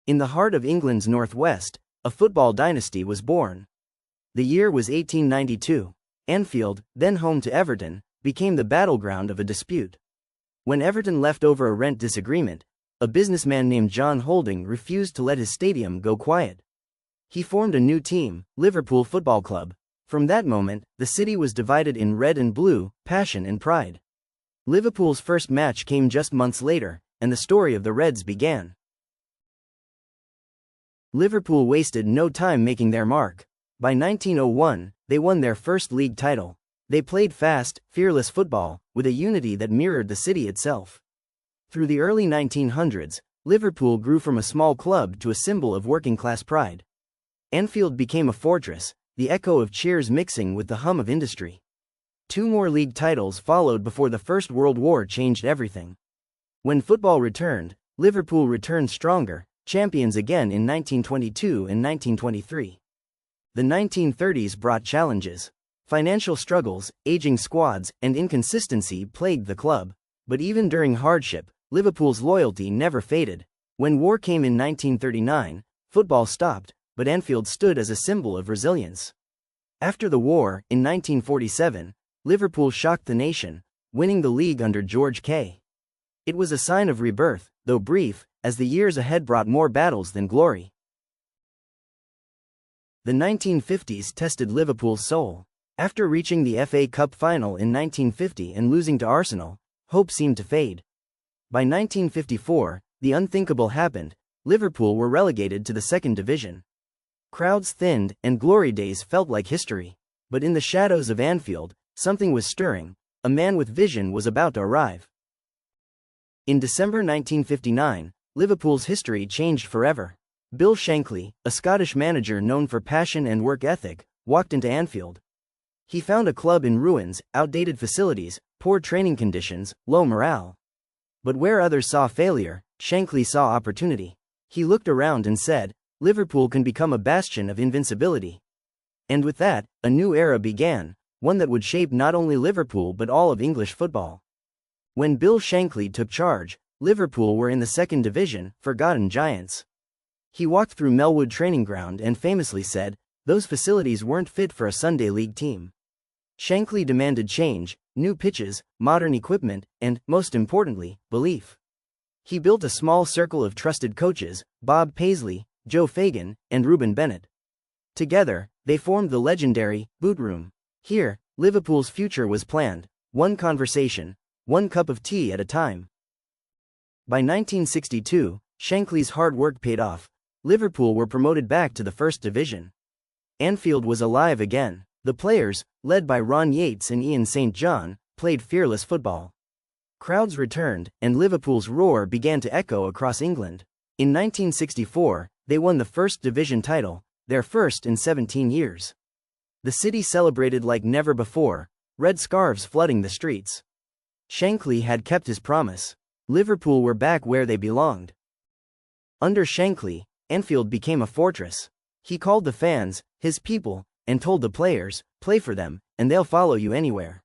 In the heart of England's northwest, a football dynasty was born. The year was 1892. Anfield, then home to Everton, became the battleground of a dispute. When Everton left over a rent disagreement, a businessman named John Holding refused to let his stadium go quiet. He formed a new team, Liverpool Football Club. From that moment, the city was divided in red and blue, passion and pride. Liverpool's first match came just months later, and the story of the Reds began. Liverpool wasted no time making their mark. By 1901, they won their first league title. They played fast, fearless football, with a unity that mirrored the city itself. Through the early 1900s, Liverpool grew from a small club to a symbol of working-class pride. Anfield became a fortress, the echo of cheers mixing with the hum of industry. 2 more league titles followed before the First World War changed everything. When football returned, Liverpool returned stronger, champions again in 1922 and 1923. The 1930s brought challenges. Financial struggles, aging squads, and inconsistency plagued the club. But even during hardship, Liverpool's loyalty never faded. When war came in 1939, football stopped, but Anfield stood as a symbol of resilience. After the war, in 1947, Liverpool shocked the nation, winning the league under George K. It was a sign of rebirth, though brief, as the years ahead brought more battles than glory. The 1950s tested Liverpool's soul. After reaching the FA Cup final in 1950 and losing to Arsenal, hope seemed to fade. By 1954, the unthinkable happened. Liverpool were relegated to the second division. Crowds thinned, and glory days felt like history. But in the shadows of Anfield, something was stirring. A man with vision was about to arrive. In December 1959, Liverpool's history changed forever. Bill Shankly, a Scottish manager known for passion and work ethic, walked into Anfield. He found a club in ruins, outdated facilities, poor training conditions, low morale. But where others saw failure, Shankly saw opportunity. He looked around and said, Liverpool can become a bastion of invincibility. And with that, a new era began, one that would shape not only Liverpool but all of English football. When Bill Shankly took charge, Liverpool were in the second division, forgotten giants. He walked through Melwood training ground and famously said, those facilities weren't fit for a Sunday league team. Shankly demanded change, new pitches, modern equipment, and, most importantly, belief. He built a small circle of trusted coaches, Bob Paisley, Joe Fagan, and Reuben Bennett. Together, they formed the legendary Boot Room. Here, Liverpool's future was planned, one conversation, one cup of tea at a time. By 1962, Shankly's hard work paid off. Liverpool were promoted back to the first division. Anfield was alive again. The players, led by Ron Yeats and Ian St. John, played fearless football. Crowds returned, and Liverpool's roar began to echo across England. In 1964, they won the first division title, their first in 17 years. The city celebrated like never before, red scarves flooding the streets. Shankly had kept his promise. Liverpool were back where they belonged. Under Shankly, Anfield became a fortress. He called the fans, his people, and told the players, play for them, and they'll follow you anywhere.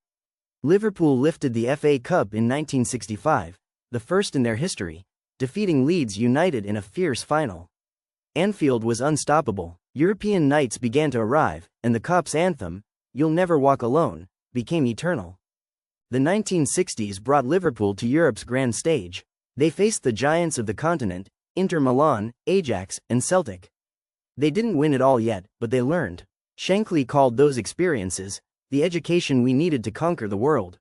Liverpool lifted the FA Cup in 1965, the first in their history, defeating Leeds United in a fierce final. Anfield was unstoppable. European nights began to arrive, and the Cup's anthem, You'll Never Walk Alone, became eternal. The 1960s brought Liverpool to Europe's grand stage. They faced the giants of the continent, Inter Milan, Ajax, and Celtic. They didn't win it all yet, but they learned. Shankly called those experiences, the education we needed to conquer the world.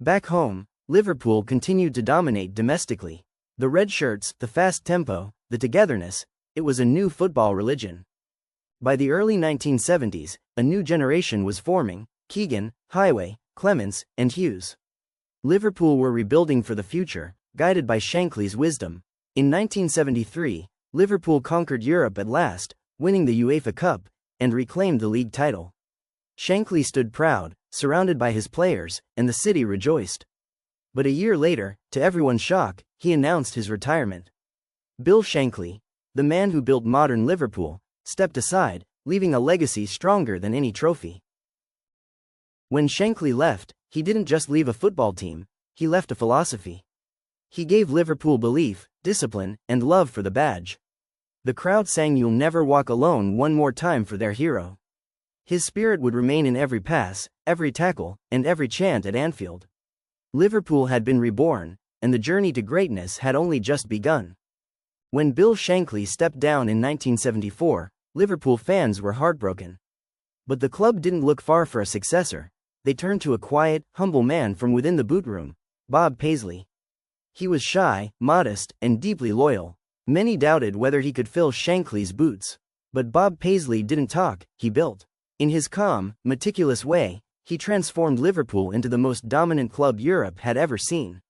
Back home, Liverpool continued to dominate domestically. The red shirts, the fast tempo, the togetherness, it was a new football religion. By the early 1970s, a new generation was forming, Keegan, Highway, Clements, and Hughes. Liverpool were rebuilding for the future, guided by Shankly's wisdom. In 1973, Liverpool conquered Europe at last, winning the UEFA Cup, and reclaimed the league title. Shankly stood proud, surrounded by his players, and the city rejoiced. But a year later, to everyone's shock, he announced his retirement. Bill Shankly, the man who built modern Liverpool, stepped aside, leaving a legacy stronger than any trophy. When Shankly left, he didn't just leave a football team, he left a philosophy. He gave Liverpool belief, discipline, and love for the badge. The crowd sang "You'll Never Walk Alone" one more time for their hero. His spirit would remain in every pass, every tackle, and every chant at Anfield. Liverpool had been reborn, and the journey to greatness had only just begun. When Bill Shankly stepped down in 1974, Liverpool fans were heartbroken. But the club didn't look far for a successor. They turned to a quiet, humble man from within the boot room, Bob Paisley. He was shy, modest, and deeply loyal. Many doubted whether he could fill Shankly's boots. But Bob Paisley didn't talk, he built. In his calm, meticulous way, he transformed Liverpool into the most dominant club Europe had ever seen.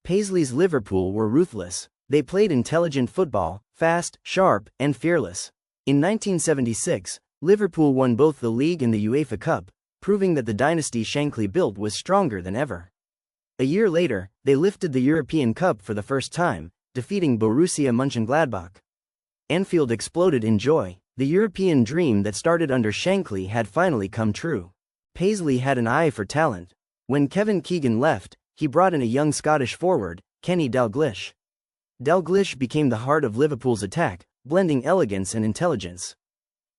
Paisley's Liverpool were ruthless. They played intelligent football, fast, sharp, and fearless. In 1976, Liverpool won both the league and the UEFA Cup, proving that the dynasty Shankly built was stronger than ever. A year later, they lifted the European Cup for the first time, defeating Borussia Mönchengladbach. Anfield exploded in joy. The European dream that started under Shankly had finally come true. Paisley had an eye for talent. When Kevin Keegan left, he brought in a young Scottish forward, Kenny Dalglish. Dalglish became the heart of Liverpool's attack, blending elegance and intelligence.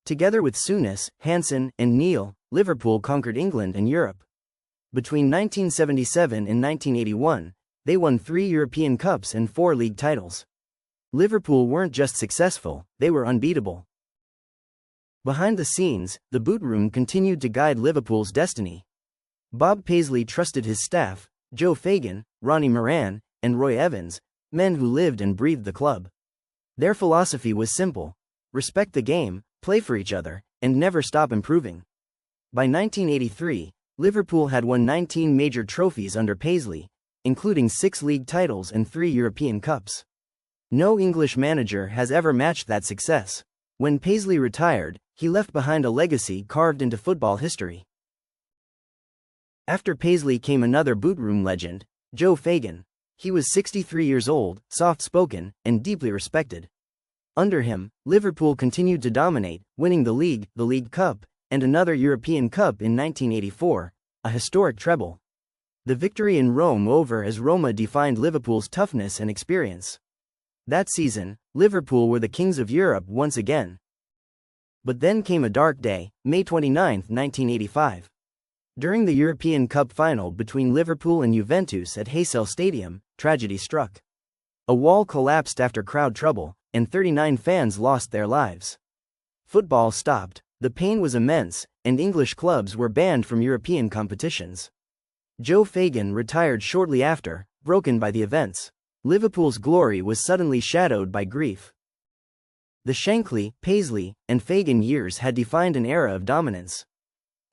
Together with Souness, Hansen, and Neal, Liverpool conquered England and Europe. Between 1977 and 1981, they won 3 European Cups and 4 league titles. Liverpool weren't just successful, they were unbeatable. Behind the scenes, the boot room continued to guide Liverpool's destiny. Bob Paisley trusted his staff, Joe Fagan, Ronnie Moran, and Roy Evans, men who lived and breathed the club. Their philosophy was simple: respect the game, play for each other, and never stop improving. By 1983, Liverpool had won 19 major trophies under Paisley, including 6 league titles and 3 European Cups. No English manager has ever matched that success. When Paisley retired, he left behind a legacy carved into football history. After Paisley came another boot room legend, Joe Fagan. He was 63 years old, soft-spoken, and deeply respected. Under him, Liverpool continued to dominate, winning the League Cup, and another European Cup in 1984, a historic treble. The victory in Rome over as Roma defined Liverpool's toughness and experience. That season, Liverpool were the kings of Europe once again. But then came a dark day, May 29, 1985. During the European Cup final between Liverpool and Juventus at Heysel Stadium, tragedy struck. A wall collapsed after crowd trouble, and 39 fans lost their lives. Football stopped. The pain was immense, and English clubs were banned from European competitions. Joe Fagan retired shortly after, broken by the events. Liverpool's glory was suddenly shadowed by grief. The Shankly, Paisley, and Fagan years had defined an era of dominance.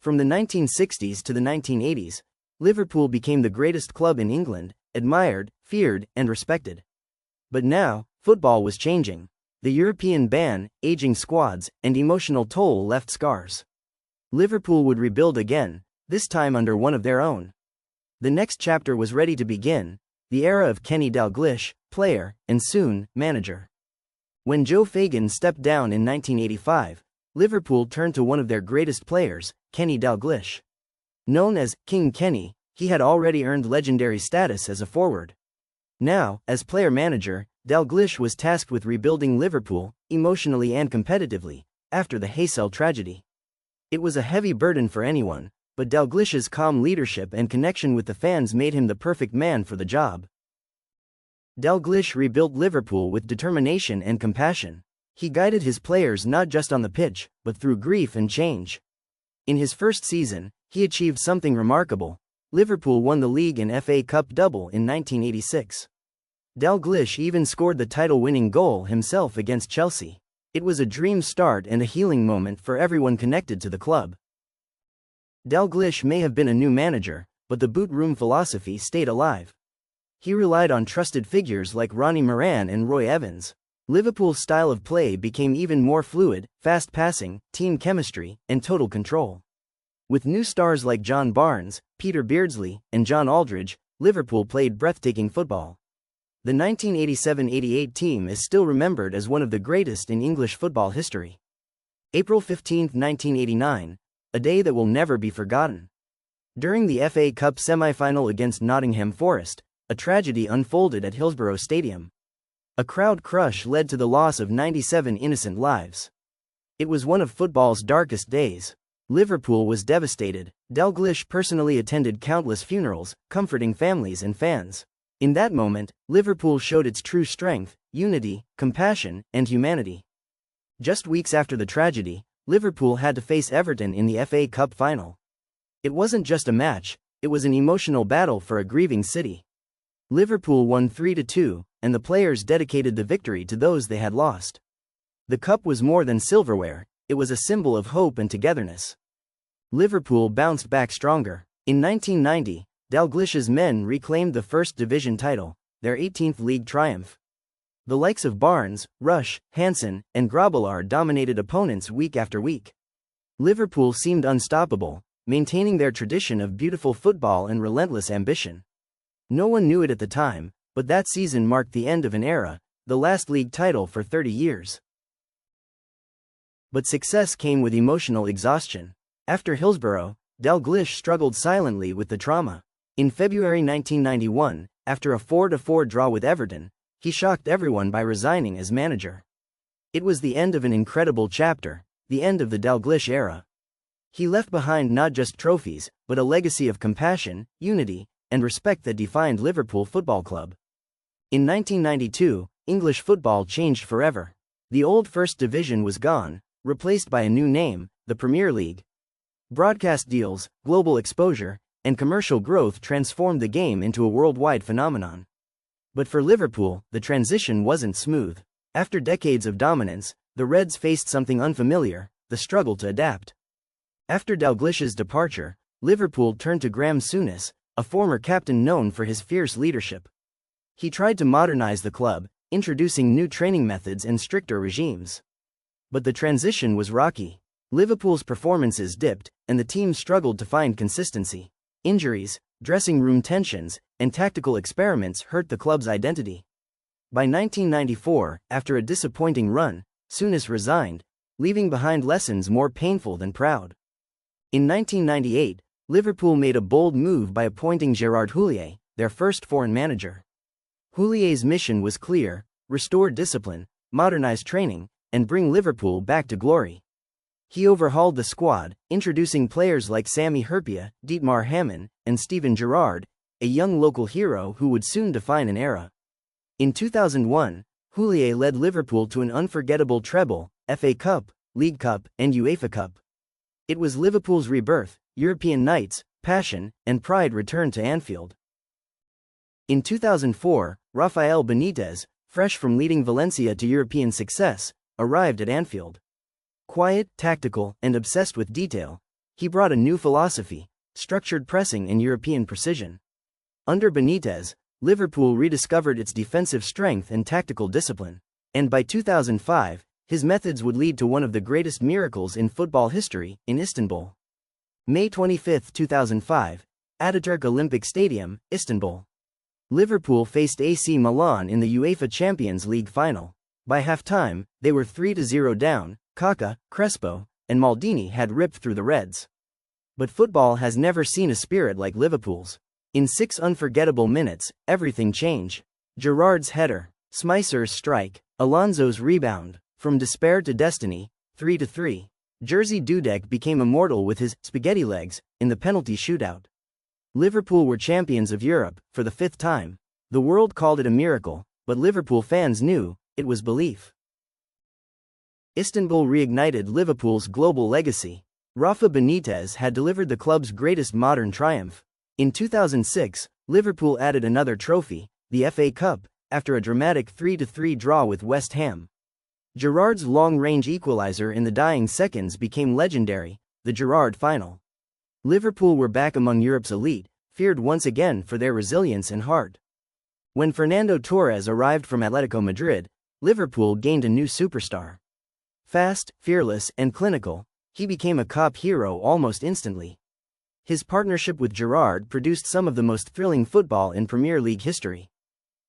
From the 1960s to the 1980s, Liverpool became the greatest club in England, admired, feared, and respected. But now, football was changing. The European ban, aging squads, and emotional toll left scars. Liverpool would rebuild again, this time under one of their own. The next chapter was ready to begin, the era of Kenny Dalglish, player, and soon, manager. When Joe Fagan stepped down in 1985, Liverpool turned to one of their greatest players, Kenny Dalglish. Known as King Kenny, he had already earned legendary status as a forward. Now, as player-manager, Dalglish was tasked with rebuilding Liverpool, emotionally and competitively, after the Heysel tragedy. It was a heavy burden for anyone, but Dalglish's calm leadership and connection with the fans made him the perfect man for the job. Dalglish rebuilt Liverpool with determination and compassion. He guided his players not just on the pitch, but through grief and change. In his first season, he achieved something remarkable. Liverpool won the league and FA Cup double in 1986. Dalglish even scored the title-winning goal himself against Chelsea. It was a dream start and a healing moment for everyone connected to the club. Dalglish may have been a new manager, but the boot room philosophy stayed alive. He relied on trusted figures like Ronnie Moran and Roy Evans. Liverpool's style of play became even more fluid, fast passing, team chemistry, and total control. With new stars like John Barnes, Peter Beardsley, and John Aldridge, Liverpool played breathtaking football. The 1987-88 team is still remembered as one of the greatest in English football history. April 15, 1989, a day that will never be forgotten. During the FA Cup semi-final against Nottingham Forest, a tragedy unfolded at Hillsborough Stadium. A crowd crush led to the loss of 97 innocent lives. It was one of football's darkest days. Liverpool was devastated. Dalglish personally attended countless funerals, comforting families and fans. In that moment, Liverpool showed its true strength, unity, compassion, and humanity. Just weeks after the tragedy, Liverpool had to face Everton in the FA Cup final. It wasn't just a match, it was an emotional battle for a grieving city. Liverpool won 3-2, and the players dedicated the victory to those they had lost. The cup was more than silverware, it was a symbol of hope and togetherness. Liverpool bounced back stronger. In 1990, Dalglish's men reclaimed the First Division title, their 18th league triumph. The likes of Barnes, Rush, Hansen, and Grobbelaar dominated opponents week after week. Liverpool seemed unstoppable, maintaining their tradition of beautiful football and relentless ambition. No one knew it at the time, but that season marked the end of an era, the last league title for 30 years. But success came with emotional exhaustion. After Hillsborough, Dalglish struggled silently with the trauma. In February 1991, after a 4-4 draw with Everton, he shocked everyone by resigning as manager. It was the end of an incredible chapter, the end of the Dalglish era. He left behind not just trophies, but a legacy of compassion, unity, and respect that defined Liverpool Football Club. In 1992, English football changed forever. The old First Division was gone, replaced by a new name, the Premier League. Broadcast deals, global exposure, and commercial growth transformed the game into a worldwide phenomenon. But for Liverpool, the transition wasn't smooth. After decades of dominance, the Reds faced something unfamiliar, the struggle to adapt. After Dalglish's departure, Liverpool turned to Graham Souness, a former captain known for his fierce leadership. He tried to modernize the club, introducing new training methods and stricter regimes. But the transition was rocky. Liverpool's performances dipped, and the team struggled to find consistency. Injuries, dressing room tensions, and tactical experiments hurt the club's identity. By 1994, after a disappointing run, Souness resigned, leaving behind lessons more painful than proud. In 1998, Liverpool made a bold move by appointing Gérard Houllier, their first foreign manager. Houlier's mission was clear: restore discipline, modernize training, and bring Liverpool back to glory. He overhauled the squad, introducing players like Sami Hyypiä, Dietmar Hamann, and Steven Gerrard, a young local hero who would soon define an era. In 2001, Houllier led Liverpool to an unforgettable treble: FA Cup, League Cup, and UEFA Cup. It was Liverpool's rebirth. European nights, passion, and pride returned to Anfield. In 2004, Rafael Benitez, fresh from leading Valencia to European success, arrived at Anfield. Quiet, tactical, and obsessed with detail, he brought a new philosophy: structured pressing and European precision. Under Benitez, Liverpool rediscovered its defensive strength and tactical discipline. And by 2005, his methods would lead to one of the greatest miracles in football history, in Istanbul. May 25, 2005, Ataturk Olympic Stadium, Istanbul. Liverpool faced AC Milan in the UEFA Champions League final. By halftime, they were 3-0 down. Kaká, Crespo, and Maldini had ripped through the Reds. But football has never seen a spirit like Liverpool's. In 6 unforgettable minutes, everything changed. Gerrard's header, Smicer's strike, Alonso's rebound, from despair to destiny, 3-3. Jerzy Dudek became immortal with his spaghetti legs in the penalty shootout. Liverpool were champions of Europe for the 5th time. The world called it a miracle, but Liverpool fans knew it was belief. Istanbul reignited Liverpool's global legacy. Rafa Benitez had delivered the club's greatest modern triumph. In 2006, Liverpool added another trophy, the FA Cup, after a dramatic 3-3 draw with West Ham. Gerrard's long-range equalizer in the dying seconds became legendary, the Gerrard final. Liverpool were back among Europe's elite, feared once again for their resilience and heart. When Fernando Torres arrived from Atletico Madrid, Liverpool gained a new superstar. Fast, fearless, and clinical, he became a cop hero almost instantly. His partnership with Gerrard produced some of the most thrilling football in Premier League history.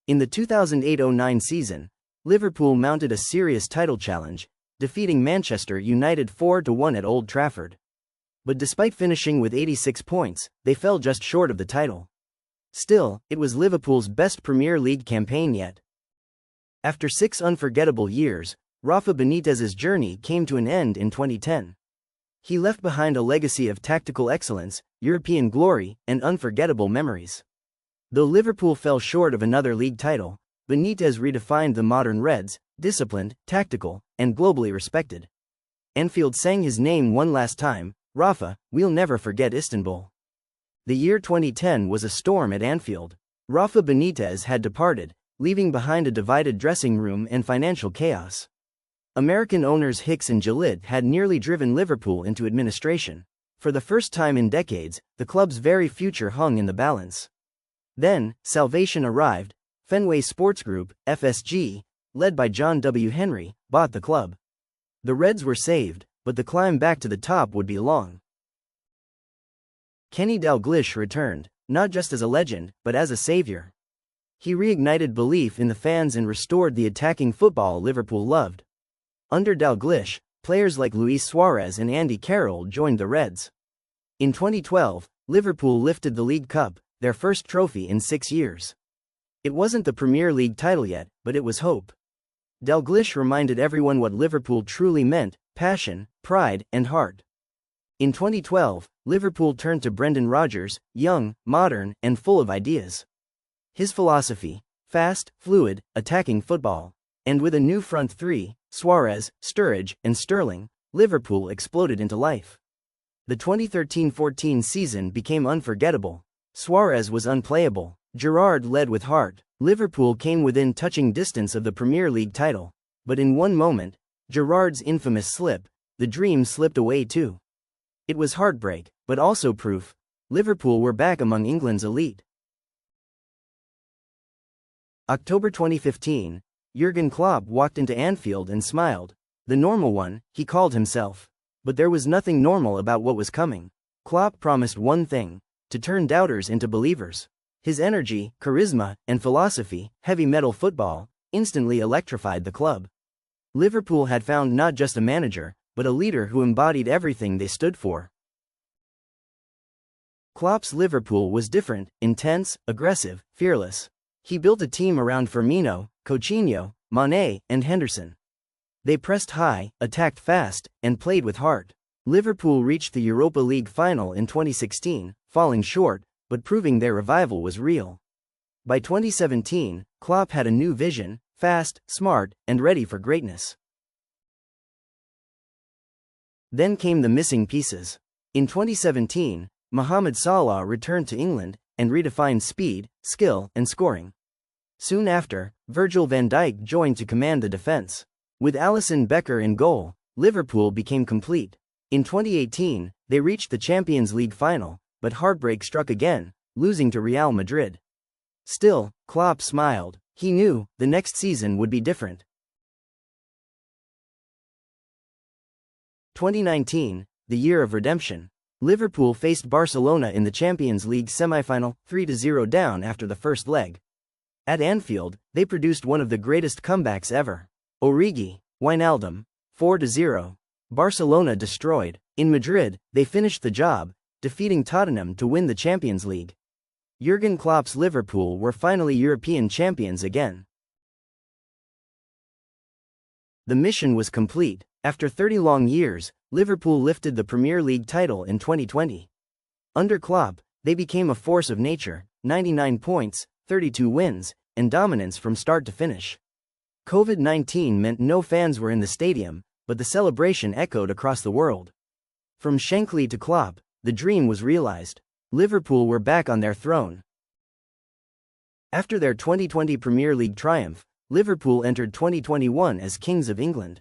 In the 2008-09 season, Liverpool mounted a serious title challenge, defeating Manchester United 4-1 at Old Trafford. But despite finishing with 86 points, they fell just short of the title. Still, it was Liverpool's best Premier League campaign yet. After 6 unforgettable years, Rafa Benitez's journey came to an end in 2010. He left behind a legacy of tactical excellence, European glory, and unforgettable memories. Though Liverpool fell short of another league title, Benitez redefined the modern Reds, disciplined, tactical, and globally respected. Anfield sang his name one last time, Rafa, we'll never forget Istanbul. The year 2010 was a storm at Anfield. Rafa Benitez had departed, leaving behind a divided dressing room and financial chaos. American owners Hicks and Gillett had nearly driven Liverpool into administration. For the first time in decades, the club's very future hung in the balance. Then, salvation arrived. Fenway Sports Group, FSG, led by John W. Henry, bought the club. The Reds were saved, but the climb back to the top would be long. Kenny Dalglish returned, not just as a legend, but as a savior. He reignited belief in the fans and restored the attacking football Liverpool loved. Under Dalglish, players like Luis Suarez and Andy Carroll joined the Reds. In 2012, Liverpool lifted the League Cup, their first trophy in 6 years. It wasn't the Premier League title yet, but it was hope. Dalglish reminded everyone what Liverpool truly meant: passion, pride, and heart. In 2012, Liverpool turned to Brendan Rodgers, young, modern, and full of ideas. His philosophy: fast, fluid, attacking football. And with a new front three, Suarez, Sturridge, and Sterling, Liverpool exploded into life. The 2013-14 season became unforgettable. Suarez was unplayable. Gerrard led with heart. Liverpool came within touching distance of the Premier League title. But in one moment, Gerrard's infamous slip, the dream slipped away too. It was heartbreak, but also proof. Liverpool were back among England's elite. October 2015, Jurgen Klopp walked into Anfield and smiled. The normal one, he called himself. But there was nothing normal about what was coming. Klopp promised one thing: to turn doubters into believers. His energy, charisma, and philosophy, heavy metal football, instantly electrified the club. Liverpool had found not just a manager, but a leader who embodied everything they stood for. Klopp's Liverpool was different: intense, aggressive, fearless. He built a team around Firmino, Coutinho, Mané, and Henderson. They pressed high, attacked fast, and played with heart. Liverpool reached the Europa League final in 2016, falling short, but proving their revival was real. By 2017, Klopp had a new vision: fast, smart, and ready for greatness. Then came the missing pieces. In 2017, Mohamed Salah returned to England and redefined speed, skill, and scoring. Soon after, Virgil van Dijk joined to command the defense. With Alisson Becker in goal, Liverpool became complete. In 2018, they reached the Champions League final, but heartbreak struck again, losing to Real Madrid. Still, Klopp smiled. He knew the next season would be different. 2019, the year of redemption. Liverpool faced Barcelona in the Champions League semi-final, 3-0 down after the first leg. At Anfield, they produced one of the greatest comebacks ever. Origi, Wijnaldum, 4-0. Barcelona destroyed. In Madrid, they finished the job, defeating Tottenham to win the Champions League. Jurgen Klopp's Liverpool were finally European champions again. The mission was complete. After 30 long years, Liverpool lifted the Premier League title in 2020. Under Klopp, they became a force of nature: 99 points, 32 wins, and dominance from start to finish. COVID-19 meant no fans were in the stadium, but the celebration echoed across the world. From Shankly to Klopp, the dream was realized. Liverpool were back on their throne. After their 2020 Premier League triumph, Liverpool entered 2021 as Kings of England.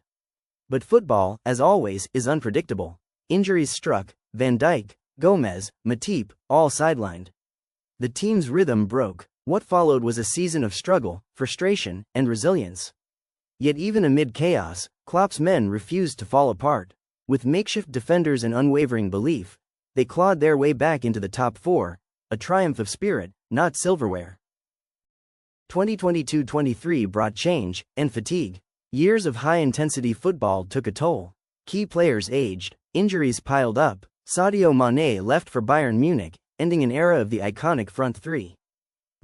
But football, as always, is unpredictable. Injuries struck: Van Dijk, Gomez, Matip, all sidelined. The team's rhythm broke. What followed was a season of struggle, frustration, and resilience. Yet even amid chaos, Klopp's men refused to fall apart. With makeshift defenders and unwavering belief, they clawed their way back into the top four, a triumph of spirit, not silverware. 2022-23 brought change and fatigue. Years of high-intensity football took a toll. Key players aged, injuries piled up. Sadio Mané left for Bayern Munich, ending an era of the iconic front three.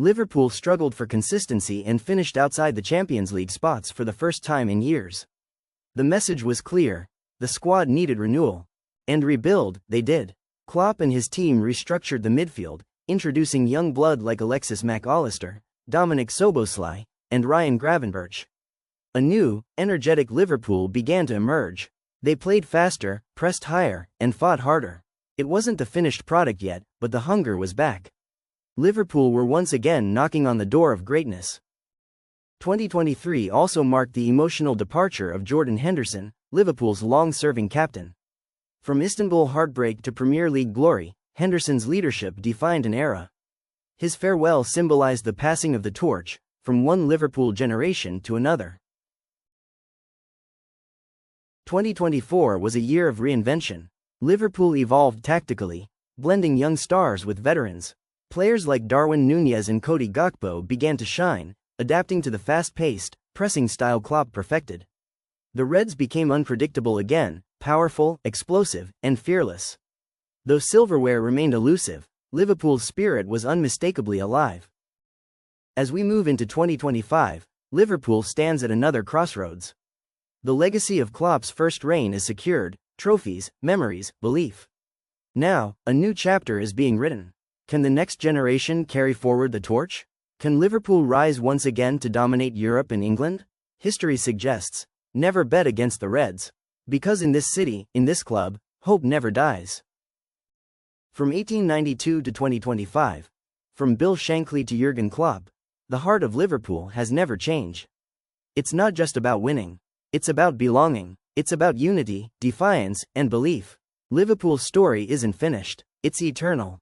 Liverpool struggled for consistency and finished outside the Champions League spots for the first time in years. The message was clear: the squad needed renewal. And rebuild, they did. Klopp and his team restructured the midfield, introducing young blood like Alexis Mac Allister, Dominic Szoboszlai, and Ryan Gravenberch. A new, energetic Liverpool began to emerge. They played faster, pressed higher, and fought harder. It wasn't the finished product yet, but the hunger was back. Liverpool were once again knocking on the door of greatness. 2023 also marked the emotional departure of Jordan Henderson, Liverpool's long-serving captain. From Istanbul heartbreak to Premier League glory, Henderson's leadership defined an era. His farewell symbolized the passing of the torch, from one Liverpool generation to another. 2024 was a year of reinvention. Liverpool evolved tactically, blending young stars with veterans. Players like Darwin Núñez and Cody Gakpo began to shine, adapting to the fast-paced, pressing style Klopp perfected. The Reds became unpredictable again, powerful, explosive, and fearless. Though silverware remained elusive, Liverpool's spirit was unmistakably alive. As we move into 2025, Liverpool stands at another crossroads. The legacy of Klopp's first reign is secured: trophies, memories, belief. Now, a new chapter is being written. Can the next generation carry forward the torch? Can Liverpool rise once again to dominate Europe and England? History suggests, never bet against the Reds. Because in this city, in this club, hope never dies. From 1892 to 2025, from Bill Shankly to Jurgen Klopp, the heart of Liverpool has never changed. It's not just about winning. It's about belonging. It's about unity, defiance, and belief. Liverpool's story isn't finished. It's eternal.